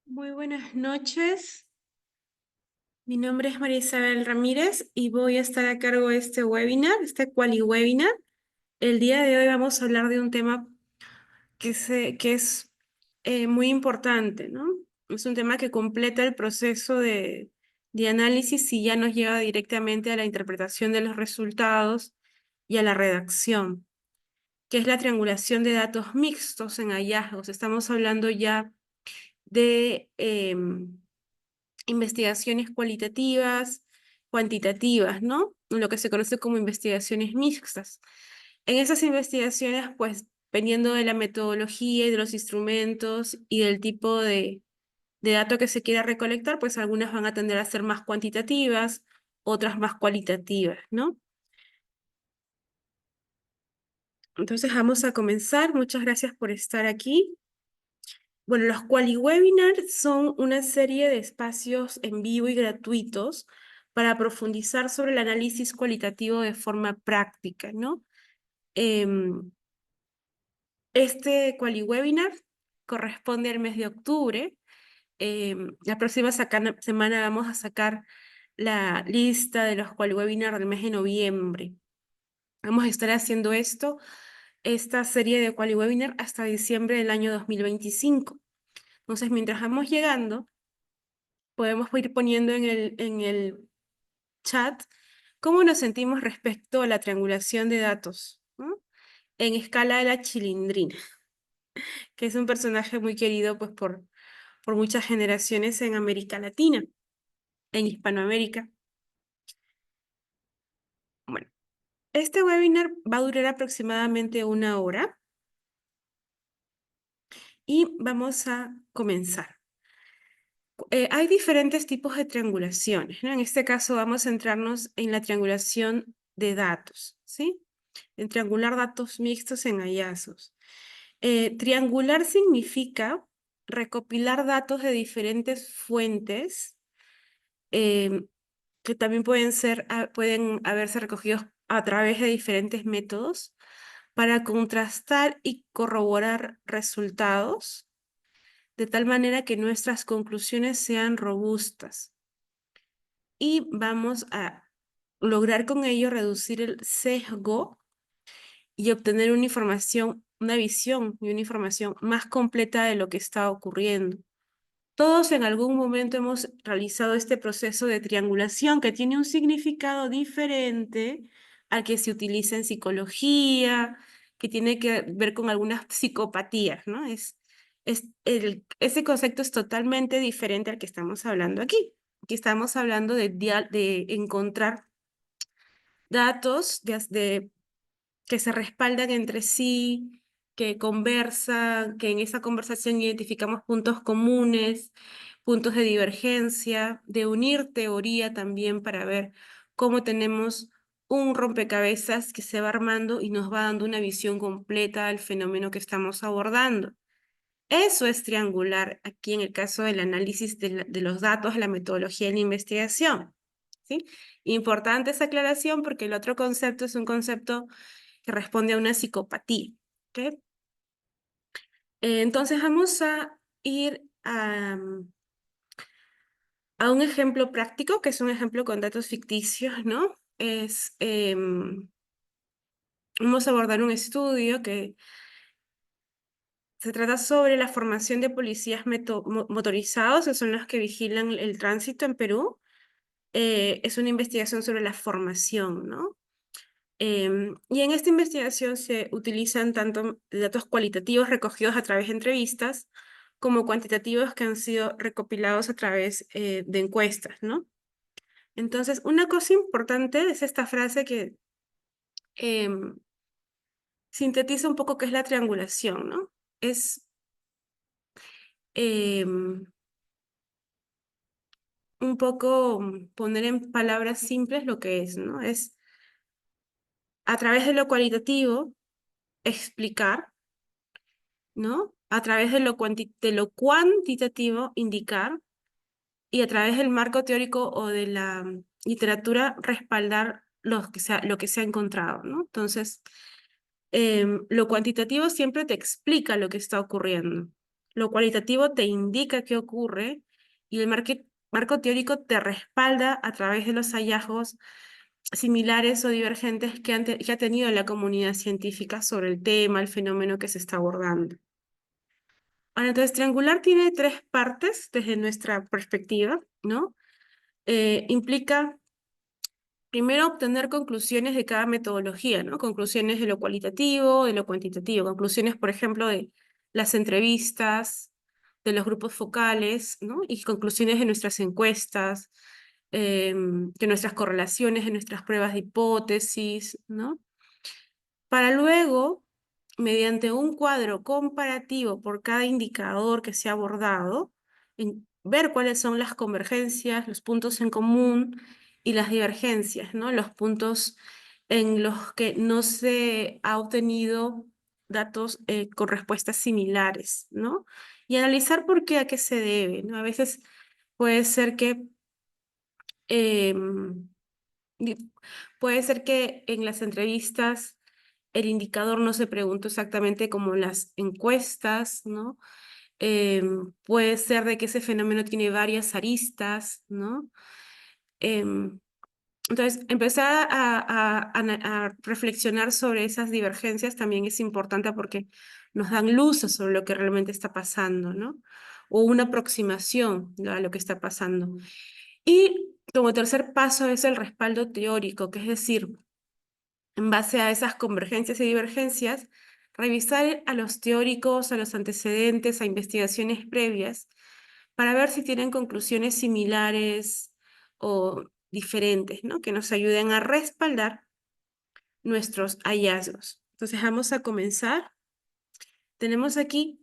Muy buenas noches. Mi nombre es María Isabel Ramírez y voy a estar a cargo de este webinar, este Quali Webinar. El día de hoy vamos a hablar de un tema que es muy importante, ¿no? Es un tema que completa el proceso de análisis y ya nos lleva directamente a la interpretación de los resultados y a la redacción, que es la triangulación de datos mixtos en hallazgos. Estamos hablando ya de investigaciones cualitativas, cuantitativas, ¿no? Lo que se conoce como investigaciones mixtas. En esas investigaciones, pues, dependiendo de la metodología y de los instrumentos y del tipo de dato que se quiera recolectar, pues algunas van a tender a ser más cuantitativas, otras más cualitativas, ¿no? Entonces vamos a comenzar. Muchas gracias por estar aquí. Bueno, los Quali-webinars son una serie de espacios en vivo y gratuitos para profundizar sobre el análisis cualitativo de forma práctica, ¿no? Este Quali-webinar corresponde al mes de octubre. La próxima semana vamos a sacar la lista de los Quali-webinars del mes de noviembre. Vamos a estar haciendo esta serie de Quali-webinar hasta diciembre del año 2025. Entonces, mientras vamos llegando, podemos ir poniendo en el chat cómo nos sentimos respecto a la triangulación de datos, ¿no? En escala de la Chilindrina, que es un personaje muy querido pues, por muchas generaciones en América Latina, en Hispanoamérica. Bueno, este webinar va a durar aproximadamente 1 hora y vamos a comenzar. Hay diferentes tipos de triangulaciones, ¿no? En este caso vamos a centrarnos en la triangulación de datos, ¿sí? En triangular datos mixtos en hallazgos. Triangular significa recopilar datos de diferentes fuentes que también pueden haberse recogidos a través de diferentes métodos para contrastar y corroborar resultados de tal manera que nuestras conclusiones sean robustas. Y vamos a lograr con ello reducir el sesgo y obtener una visión y una información más completa de lo que está ocurriendo. Todos en algún momento hemos realizado este proceso de triangulación que tiene un significado diferente al que se utiliza en psicología, que tiene que ver con algunas psicopatías, ¿no? Ese concepto es totalmente diferente al que estamos hablando aquí. Aquí estamos hablando de encontrar datos que se respaldan entre sí, que conversan, que en esa conversación identificamos puntos comunes, puntos de divergencia, de unir teoría también para ver cómo tenemos un rompecabezas que se va armando y nos va dando una visión completa del fenómeno que estamos abordando. Eso es triangular aquí en el caso del análisis de los datos, la metodología de la investigación, ¿sí? Importante esa aclaración porque el otro concepto es un concepto que responde a una psicopatía, ¿ok? Entonces vamos a ir a un ejemplo práctico, que es un ejemplo con datos ficticios, ¿no? Vamos a abordar un estudio que se trata sobre la formación de policías motorizados, que son los que vigilan el tránsito en Perú. Es una investigación sobre la formación, ¿no? Y en esta investigación se utilizan tanto datos cualitativos recogidos a través de entrevistas como cuantitativos que han sido recopilados a través de encuestas, ¿no? Entonces, una cosa importante es esta frase que em, sintetiza un poco qué es la triangulación, ¿no? Es em, un poco poner en palabras simples lo que es, ¿no? Es a través de lo cualitativo explicar, ¿no? A través de lo cuantitativo indicar y a través del marco teórico o de la literatura respaldar lo que se ha encontrado, ¿no? Entonces, lo cuantitativo siempre te explica lo que está ocurriendo. Lo cualitativo te indica qué ocurre y el marco teórico te respalda a través de los hallazgos similares o divergentes que ha tenido la comunidad científica sobre el tema, el fenómeno que se está abordando. Ahora, entonces, triangular tiene tres partes desde nuestra perspectiva, ¿no? Implica primero obtener conclusiones de cada metodología, ¿no? Conclusiones de lo cualitativo, de lo cuantitativo, conclusiones, por ejemplo, de las entrevistas, de los grupos focales, ¿no? Y conclusiones de nuestras encuestas, de nuestras correlaciones, de nuestras pruebas de hipótesis, ¿no? Para luego, mediante un cuadro comparativo por cada indicador que se ha abordado, ver cuáles son las convergencias, los puntos en común y las divergencias, ¿no? Los puntos en los que no se ha obtenido datos con respuestas similares, ¿no? Y analizar por qué, a qué se debe, ¿no? A veces puede ser que em, Di- puede ser que en las entrevistas el indicador no se preguntó exactamente como las encuestas, ¿no? Puede ser de que ese fenómeno tiene varias aristas, ¿no? Em, entonces, empezar a reflexionar sobre esas divergencias también es importante porque nos dan luces sobre lo que realmente está pasando, ¿no? O una aproximación, ¿no?, a lo que está pasando. Y como tercer paso es el respaldo teórico, que es decir, en base a esas convergencias y divergencias, revisar a los teóricos, a los antecedentes, a investigaciones previas, para ver si tienen conclusiones similares o diferentes, ¿no? Que nos ayuden a respaldar nuestros hallazgos. Entonces vamos a comenzar. Tenemos aquí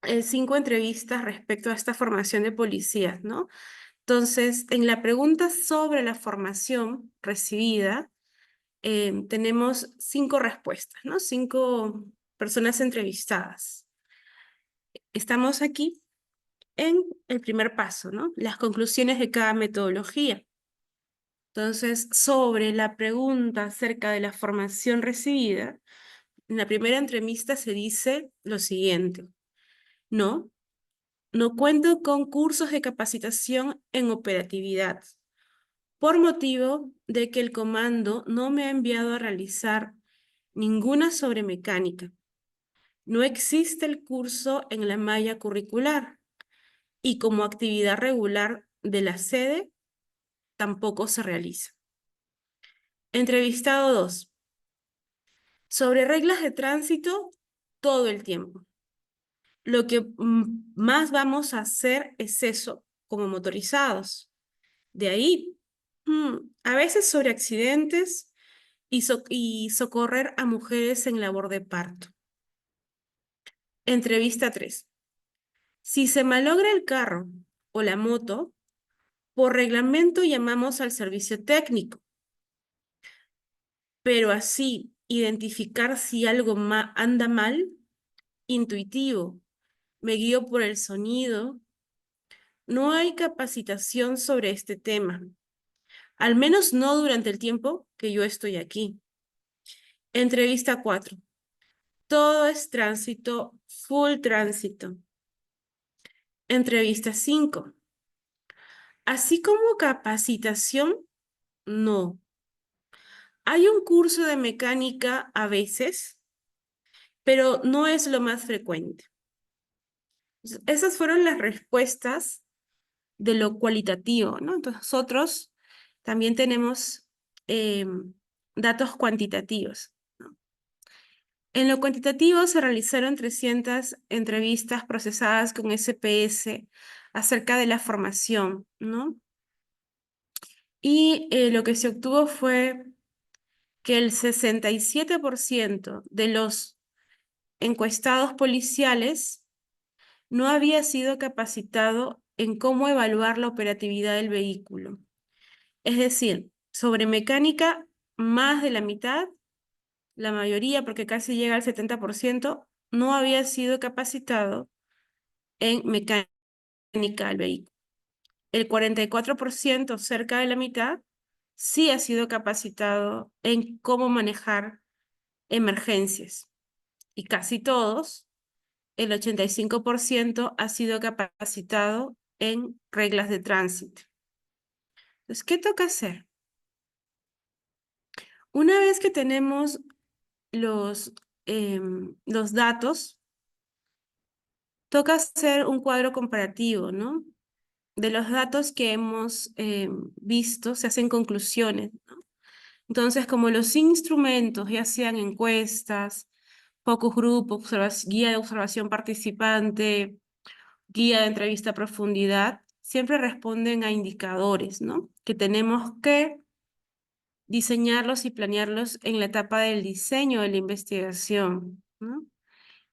5 entrevistas respecto a esta formación de policías, ¿no? Entonces, en la pregunta sobre la formación recibida, tenemos 5 respuestas, ¿no? 5 personas entrevistadas. Estamos aquí en el primer paso, ¿no? Las conclusiones de cada metodología. Entonces, sobre la pregunta acerca de la formación recibida, en la primera entrevista se dice lo siguiente: no, no cuento con cursos de capacitación en operatividad, por motivo de que el comando no me ha enviado a realizar ninguna sobre mecánica. No existe el curso en la malla curricular y como actividad regular de la sede tampoco se realiza. Entrevistado 2. Sobre reglas de tránsito todo el tiempo. Lo que más vamos a hacer es eso, como motorizados. De ahí, a veces sobre accidentes y socorrer a mujeres en labor de parto. Entrevista 3. Si se malogra el carro o la moto, por reglamento llamamos al servicio técnico, pero así identificar si algo anda mal, intuitivo, me guío por el sonido. No hay capacitación sobre este tema, al menos no durante el tiempo que yo estoy aquí. Entrevista 4. Todo es tránsito, full tránsito. Entrevista 5. Así como capacitación, no. Hay un curso de mecánica a veces, pero no es lo más frecuente. Esas fueron las respuestas de lo cualitativo, ¿no? Entonces, nosotros también tenemos eh, datos cuantitativos, ¿no? En lo cuantitativo se realizaron 300 entrevistas procesadas con SPS acerca de la formación, ¿no? Y lo que se obtuvo fue que el 67% de los encuestados policiales no había sido capacitado en cómo evaluar la operatividad del vehículo. Es decir, sobre mecánica, más de la mitad, la mayoría, porque casi llega al 70%, no había sido capacitado en mecánica del vehículo. El 44%, cerca de la mitad, sí ha sido capacitado en cómo manejar emergencias. Y casi todos el 85% ha sido capacitado en reglas de tránsito. Entonces, ¿qué toca hacer? Una vez que tenemos los datos, toca hacer un cuadro comparativo, ¿no? De los datos que hemos visto, se hacen conclusiones, ¿no? Entonces, como los instrumentos, ya sean encuestas, focus group, guía de observación participante, guía de entrevista a profundidad, siempre responden a indicadores, ¿no? Que tenemos que diseñarlos y planearlos en la etapa del diseño de la investigación, ¿no?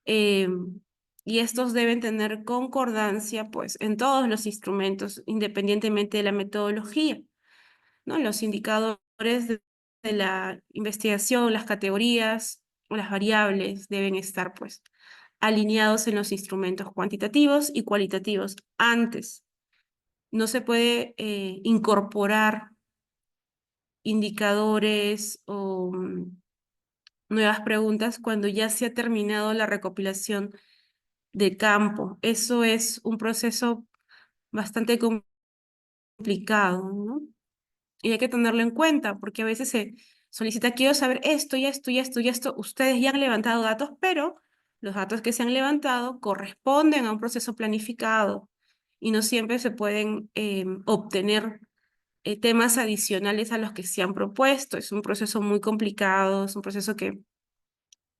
Y estos deben tener concordancia, pues, en todos los instrumentos, independientemente de la metodología, ¿no? Los indicadores de la investigación, las categorías o las variables deben estar, pues, alineados en los instrumentos cuantitativos y cualitativos. Antes, no se puede incorporar indicadores o nuevas preguntas cuando ya se ha terminado la recopilación de campo. Eso es un proceso bastante complicado, ¿no? Y hay que tenerlo en cuenta, porque a veces se solicita, quiero saber esto y esto y esto y esto. Ustedes ya han levantado datos, pero los datos que se han levantado corresponden a un proceso planificado y no siempre se pueden obtener temas adicionales a los que se han propuesto. Es un proceso muy complicado, es un proceso que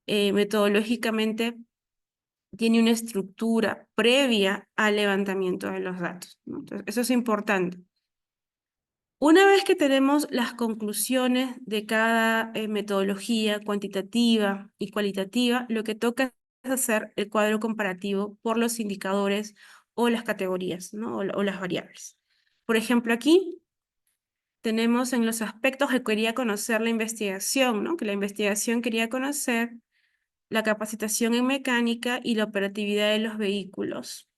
metodológicamente tiene una estructura previa al levantamiento de los datos, ¿no? Entonces, eso es importante. Una vez que tenemos las conclusiones de cada metodología cuantitativa y cualitativa, lo que toca es hacer el cuadro comparativo por los indicadores o las categorías, ¿no? O las variables. Por ejemplo, aquí tenemos en los aspectos que quería conocer la investigación, ¿no? Que la investigación quería conocer la capacitación en mecánica y la operatividad de los vehículos,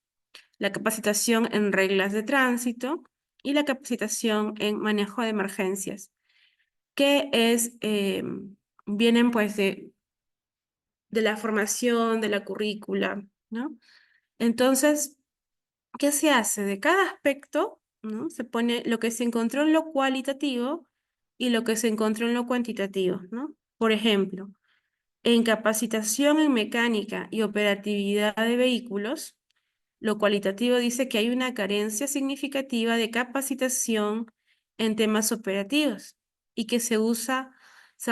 la capacitación en reglas de tránsito y la capacitación en manejo de emergencias, que vienen pues de la formación, de la currícula, ¿no? Entonces, ¿qué se hace? De cada aspecto, ¿no? Se pone lo que se encontró en lo cualitativo y lo que se encontró en lo cuantitativo, ¿no? Por ejemplo, en capacitación en mecánica y operatividad de vehículos, lo cualitativo dice que hay una carencia significativa de capacitación en temas operativos y que se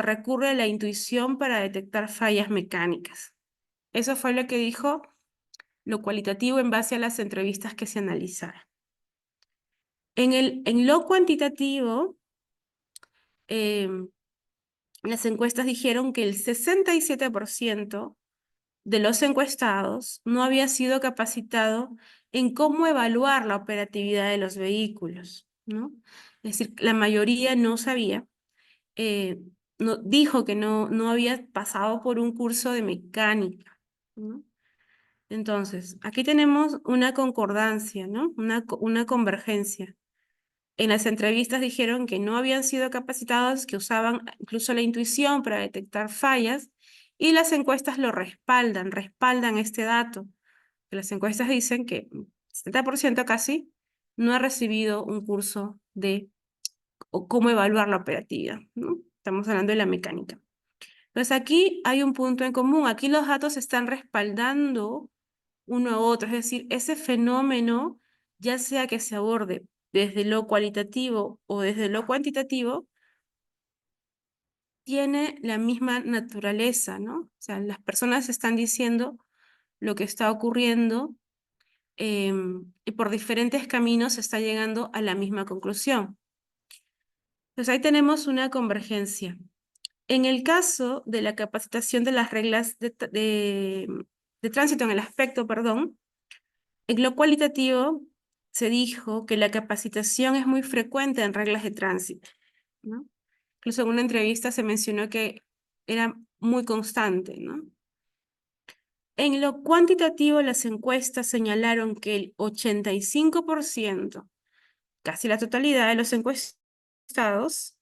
recurre a la intuición para detectar fallas mecánicas. Eso fue lo que dijo lo cualitativo en base a las entrevistas que se analizaron. En lo cuantitativo, las encuestas dijeron que el 67% de los encuestados no había sido capacitado en cómo evaluar la operatividad de los vehículos, ¿no? Es decir, la mayoría no sabía, eh, dijo que no había pasado por un curso de mecánica, ¿no? Entonces, aquí tenemos una concordancia, ¿no? Una convergencia. En las entrevistas dijeron que no habían sido capacitados, que usaban incluso la intuición para detectar fallas, y las encuestas lo respaldan este dato. Las encuestas dicen que 70% casi no ha recibido un curso de cómo evaluar la operatividad, ¿no? Estamos hablando de la mecánica. Entonces aquí hay un punto en común. Aquí los datos están respaldando uno a otro. Es decir, ese fenómeno, ya sea que se aborde desde lo cualitativo o desde lo cuantitativo, tiene la misma naturaleza, ¿no? O sea, las personas están diciendo lo que está ocurriendo y por diferentes caminos se está llegando a la misma conclusión. Pues ahí tenemos una convergencia. En el caso de la capacitación de las reglas de tránsito en el aspecto, perdón, en lo cualitativo se dijo que la capacitación es muy frecuente en reglas de tránsito, ¿no? Incluso en una entrevista se mencionó que era muy constante, ¿no? En lo cuantitativo, las encuestas señalaron que el 85%, casi la totalidad de los encuestados,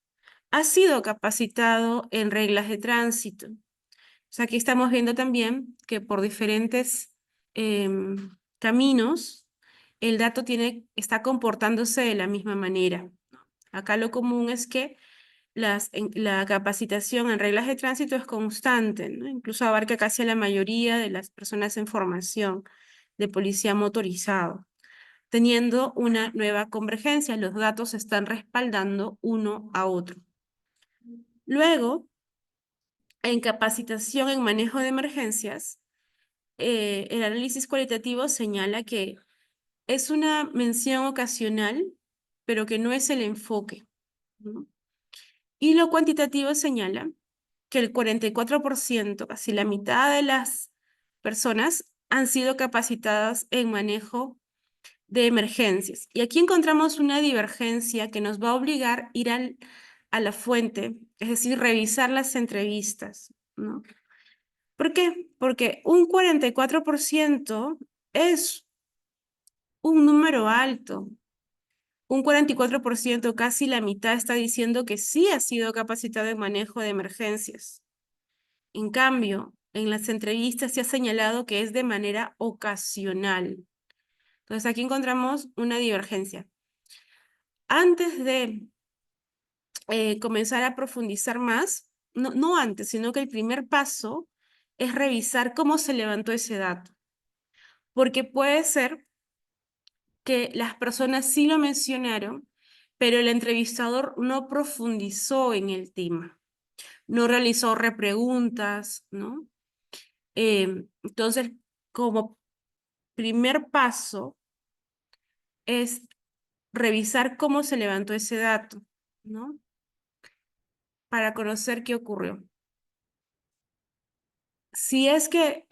ha sido capacitado en reglas de tránsito. O sea, aquí estamos viendo también que por diferentes caminos, el dato está comportándose de la misma manera. Acá lo común es que la capacitación en reglas de tránsito es constante, ¿no? Incluso abarca casi a la mayoría de las personas en formación de policía motorizado. Teniendo una nueva convergencia, los datos se están respaldando uno a otro. Luego, en capacitación en manejo de emergencias, el análisis cualitativo señala que es una mención ocasional, pero que no es el enfoque, ¿no? Y lo cuantitativo señala que el 44%, casi la mitad de las personas, han sido capacitadas en manejo de emergencias. Y aquí encontramos una divergencia que nos va a obligar a ir a la fuente, es decir, revisar las entrevistas, ¿no? ¿Por qué? Porque un 44% es un número alto. Un 44%, casi la mitad, está diciendo que sí ha sido capacitado en manejo de emergencias. En cambio, en las entrevistas se ha señalado que es de manera ocasional. Entonces aquí encontramos una divergencia. Antes de comenzar a profundizar más, no antes, sino que el primer paso es revisar cómo se levantó ese dato. Porque puede ser que las personas sí lo mencionaron, pero el entrevistador no profundizó en el tema, no realizó repreguntas, ¿no? Entonces, como primer paso es revisar cómo se levantó ese dato, ¿no? Para conocer qué ocurrió. Si es que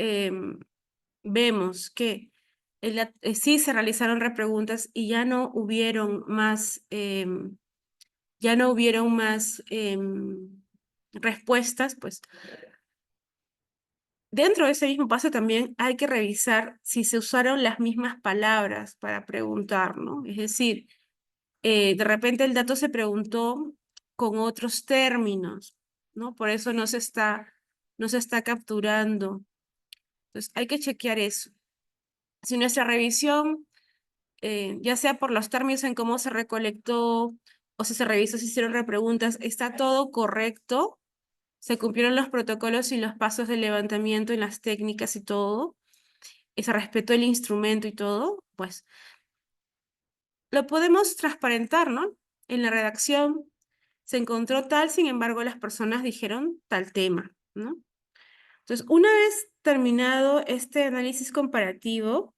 vemos que sí se realizaron repreguntas y ya no hubieron más, respuestas, pues dentro de ese mismo paso también hay que revisar si se usaron las mismas palabras para preguntar, ¿no? Es decir, de repente el dato se preguntó con otros términos, ¿no? Por eso no se está capturando. Entonces hay que chequear eso. Si nuestra revisión, ya sea por los términos en cómo se recolectó o si se revisó, si hicieron repreguntas, está todo correcto, se cumplieron los protocolos y los pasos de levantamiento en las técnicas y todo, y se respetó el instrumento y todo, pues lo podemos transparentar, ¿no? En la redacción se encontró tal, sin embargo, las personas dijeron tal tema, ¿no? Entonces, una vez terminado este análisis comparativo,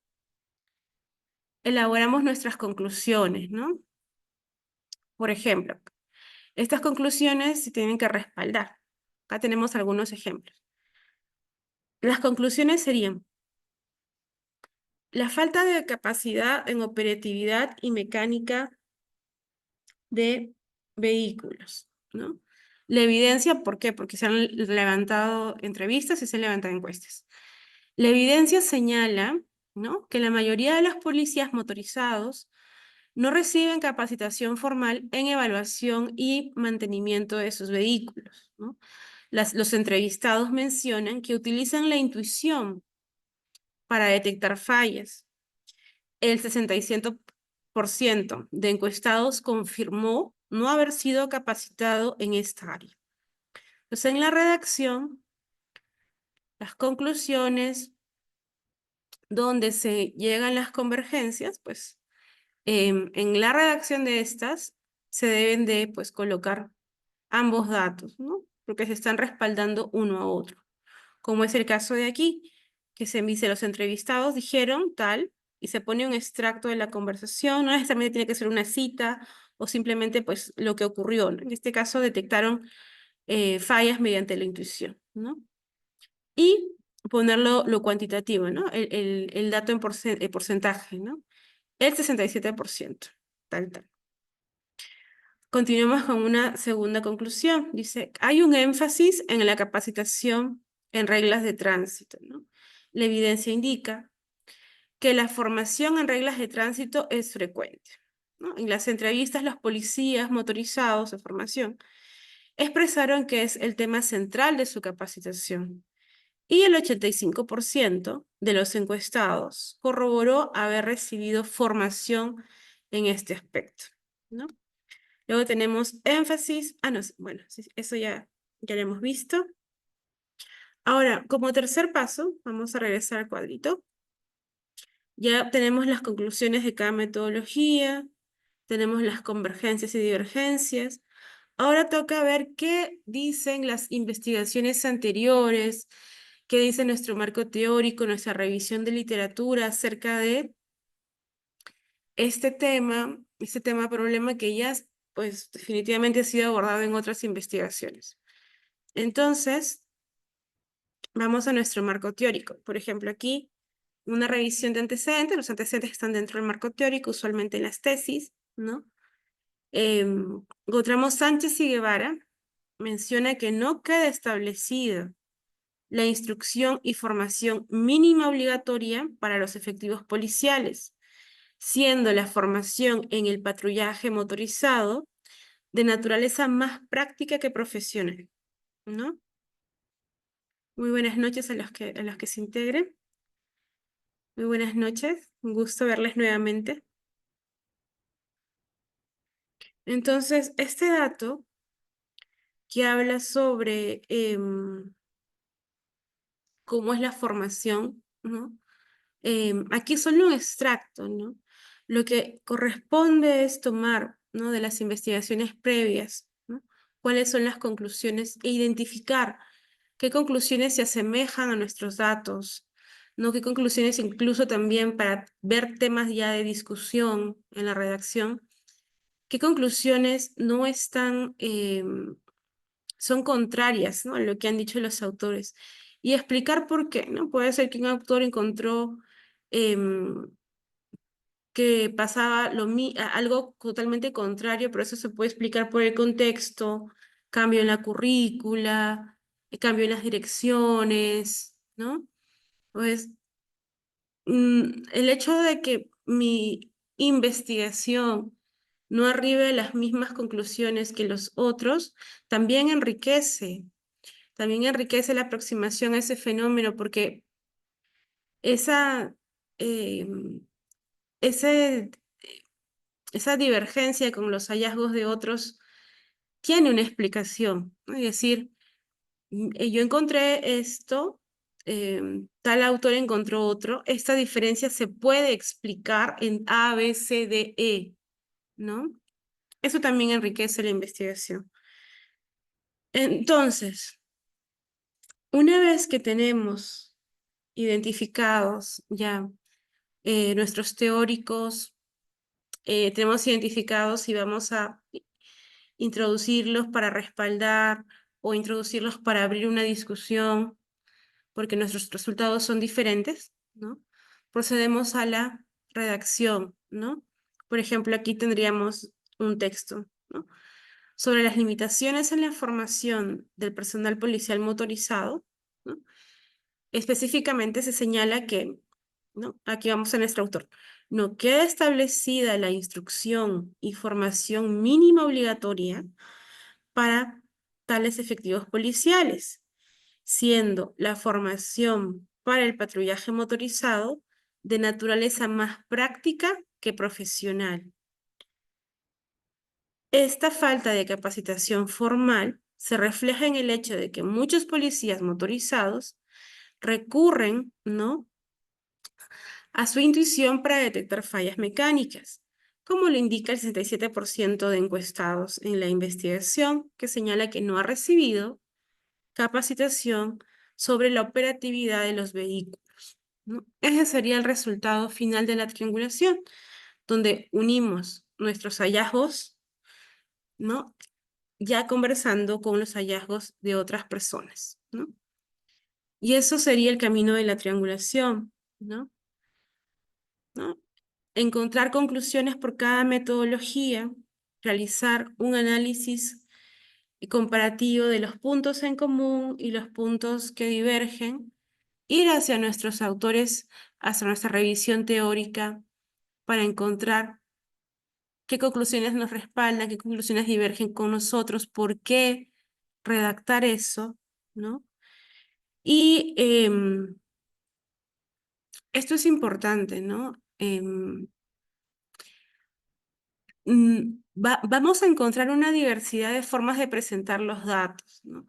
elaboramos nuestras conclusiones, ¿no? Por ejemplo, estas conclusiones se tienen que respaldar. Acá tenemos algunos ejemplos. Las conclusiones serían: la falta de capacidad en operatividad y mecánica de vehículos, ¿no? La evidencia, ¿por qué? Porque se han levantado entrevistas y se han levantado encuestas. La evidencia señala, ¿no?, que la mayoría de los policías motorizados no reciben capacitación formal en evaluación y mantenimiento de sus vehículos, ¿no? Los entrevistados mencionan que utilizan la intuición para detectar fallas. El 67% de encuestados confirmó no haber sido capacitado en esta área. Entonces, en la redacción, las conclusiones donde se llegan las convergencias, pues en la redacción de estas se deben de pues colocar ambos datos, ¿no? Porque se están respaldando uno a otro. Como es el caso de aquí, que se dice los entrevistados dijeron tal, y se pone un extracto de la conversación, no necesariamente tiene que ser una cita o simplemente pues lo que ocurrió, ¿no? En este caso detectaron fallas mediante la intuición, ¿no? Y ponerlo lo cuantitativo, ¿no? El dato en porcentaje, ¿no? El 67%, tal. Continuamos con una segunda conclusión. Dice, hay un énfasis en la capacitación en reglas de tránsito, ¿no? La evidencia indica que la formación en reglas de tránsito es frecuente, ¿no? En las entrevistas, los policías motorizados de formación expresaron que es el tema central de su capacitación. y el 85% de los encuestados corroboró haber recibido formación en este aspecto, ¿no? Luego tenemos énfasis. No, bueno, sí, eso ya lo hemos visto. Ahora, como tercer paso, vamos a regresar al cuadrito. Ya tenemos las conclusiones de cada metodología, tenemos las convergencias y divergencias. Ahora toca ver qué dicen las investigaciones anteriores, qué dice nuestro marco teórico, nuestra revisión de literatura acerca de este tema problema que ya, pues, definitivamente ha sido abordado en otras investigaciones. Entonces, vamos a nuestro marco teórico. Por ejemplo, aquí, una revisión de antecedentes. Los antecedentes están dentro del marco teórico, usualmente en las tesis, ¿no? Gutramo, Sánchez y Guevara menciona que no queda establecida la instrucción y formación mínima obligatoria para los efectivos policiales, siendo la formación en el patrullaje motorizado de naturaleza más práctica que profesional, ¿no? Muy buenas noches a los que se integren. Muy buenas noches, un gusto verles nuevamente. Entonces, este dato que habla sobre cómo es la formación, ¿no? Aquí es solo un extracto, ¿no? Lo que corresponde es tomar, ¿no?, de las investigaciones previas, ¿no?, cuáles son las conclusiones e identificar qué conclusiones se asemejan a nuestros datos, ¿no? Qué conclusiones incluso también para ver temas ya de discusión en la redacción, qué conclusiones no están, son contrarias, ¿no?, a lo que han dicho los autores, y explicar por qué, ¿no? Puede ser que un autor encontró que pasaba algo totalmente contrario, pero eso se puede explicar por el contexto, cambio en la currícula, cambio en las direcciones, ¿no? Pues el hecho de que mi investigación no arribe a las mismas conclusiones que los otros, también enriquece la aproximación a ese fenómeno, porque esa, eh, ese esa divergencia con los hallazgos de otros tiene una explicación, ¿no? Es decir, yo encontré esto, tal autor encontró otro, esta diferencia se puede explicar en A, B, C, D, E, ¿no? Eso también enriquece la investigación. Entonces, una vez que tenemos identificados ya nuestros teóricos, tenemos identificados y vamos a introducirlos para respaldar o introducirlos para abrir una discusión, porque nuestros resultados son diferentes, ¿no? Procedemos a la redacción, ¿no? Por ejemplo, aquí tendríamos un texto, ¿no?, sobre las limitaciones en la formación del personal policial motorizado, ¿no? Específicamente se señala que, ¿no?, aquí vamos a nuestro autor, no queda establecida la instrucción y formación mínima obligatoria para tales efectivos policiales, siendo la formación para el patrullaje motorizado de naturaleza más práctica que profesional. Esta falta de capacitación formal se refleja en el hecho de que muchos policías motorizados recurren, ¿no?, a su intuición para detectar fallas mecánicas, como lo indica el 67% de encuestados en la investigación, que señala que no ha recibido capacitación sobre la operatividad de los vehículos, ¿no? Ese sería el resultado final de la triangulación, donde unimos nuestros hallazgos, ¿no?, ya conversando con los hallazgos de otras personas, ¿no? Y eso sería el camino de la triangulación, ¿no? ¿No? Encontrar conclusiones por cada metodología, realizar un análisis comparativo de los puntos en común y los puntos que divergen, ir hacia nuestros autores, hacia nuestra revisión teórica para encontrar qué conclusiones nos respaldan, qué conclusiones divergen con nosotros, por qué redactar eso, ¿no? Y esto es importante, ¿no? Vamos a encontrar una diversidad de formas de presentar los datos, ¿no?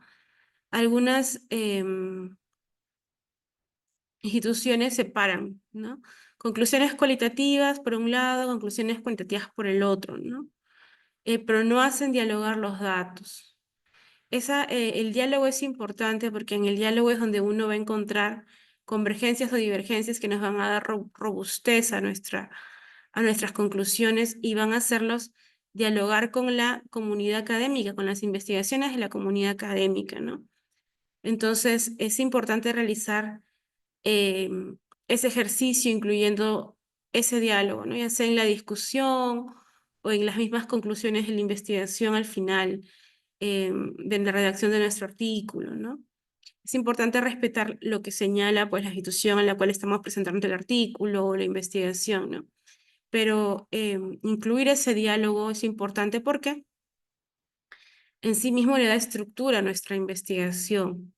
Algunas instituciones separan, ¿no? Conclusiones cualitativas por un lado, conclusiones cuantitativas por el otro, ¿no? Pero no hacen dialogar los datos. El diálogo es importante porque en el diálogo es donde uno va a encontrar convergencias o divergencias que nos van a dar robustez a nuestras conclusiones y van a hacerlos dialogar con la comunidad académica, con las investigaciones de la comunidad académica, ¿no? Entonces, es importante realizar eh, ese ejercicio, incluyendo ese diálogo, ¿no? Ya sea en la discusión o en las mismas conclusiones de la investigación al final de la redacción de nuestro artículo, ¿no? Es importante respetar lo que señala pues, la institución en la cual estamos presentando el artículo o la investigación, ¿no? Pero incluir ese diálogo es importante porque en sí mismo le da estructura a nuestra investigación.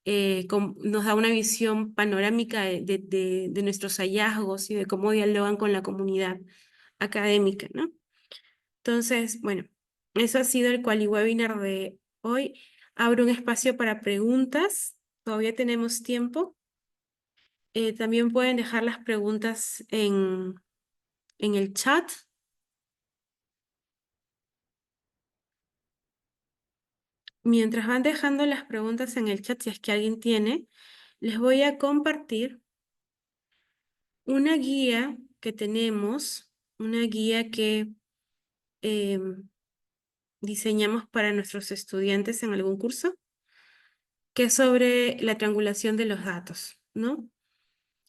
Nos da una visión panorámica de nuestros hallazgos y de cómo dialogan con la comunidad académica, ¿no? Entonces, bueno, eso ha sido el quali webinar de hoy. Abro un espacio para preguntas. Todavía tenemos tiempo. También pueden dejar las preguntas en el chat. Mientras van dejando las preguntas en el chat, si es que alguien tiene, les voy a compartir una guía que tenemos, una guía que diseñamos para nuestros estudiantes en algún curso, que es sobre la triangulación de los datos, ¿no?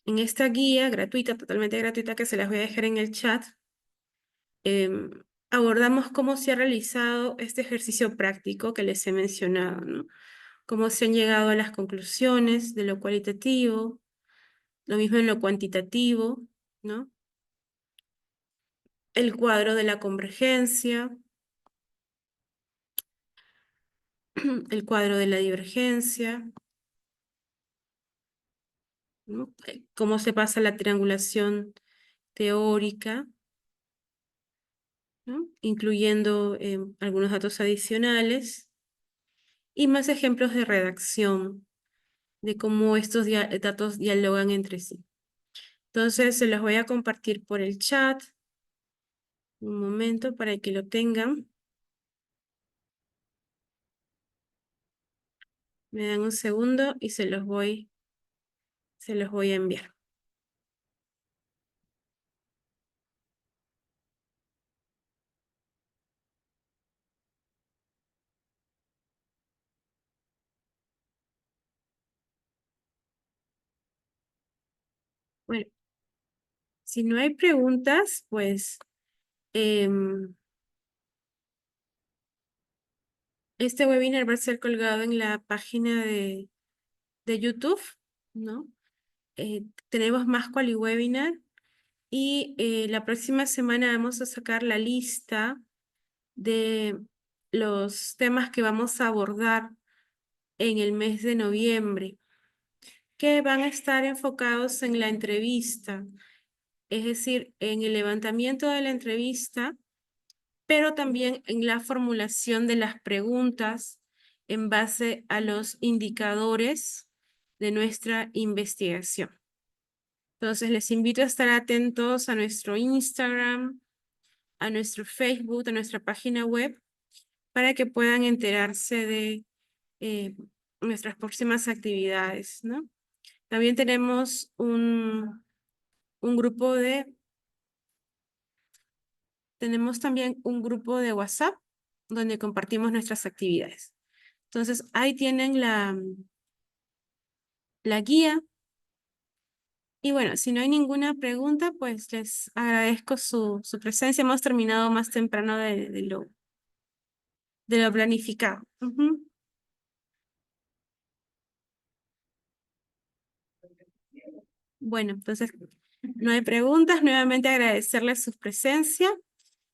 En esta guía gratuita, totalmente gratuita, que se las voy a dejar en el chat, abordamos cómo se ha realizado este ejercicio práctico que les he mencionado, ¿no? Cómo se han llegado a las conclusiones de lo cualitativo, lo mismo en lo cuantitativo, ¿no? El cuadro de la convergencia, el cuadro de la divergencia, ¿no? Cómo se pasa la triangulación teórica, ¿no? Incluyendo algunos datos adicionales y más ejemplos de redacción de cómo estos datos dialogan entre sí. Entonces se los voy a compartir por el chat un momento para que lo tengan. Me dan un segundo y se los voy a enviar. Bueno, si no hay preguntas, pues este webinar va a ser colgado en la página de YouTube, ¿no? Tenemos más quali webinar y la próxima semana vamos a sacar la lista de los temas que vamos a abordar en el mes de noviembre, que van a estar enfocados en la entrevista, es decir, en el levantamiento de la entrevista, pero también en la formulación de las preguntas en base a los indicadores de nuestra investigación. Entonces, les invito a estar atentos a nuestro Instagram, a nuestro Facebook, a nuestra página web, para que puedan enterarse de nuestras próximas actividades, ¿no? También tenemos un grupo tenemos también un grupo de WhatsApp donde compartimos nuestras actividades. Entonces, ahí tienen la guía. Y bueno, si no hay ninguna pregunta, pues les agradezco su presencia. Hemos terminado más temprano de lo planificado. Ujú. Bueno, entonces no hay preguntas. Nuevamente agradecerles su presencia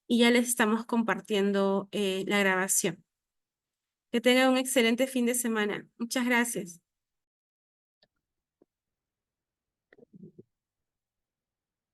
y ya les estamos compartiendo la grabación. Que tengan un excelente fin de semana. Muchas gracias.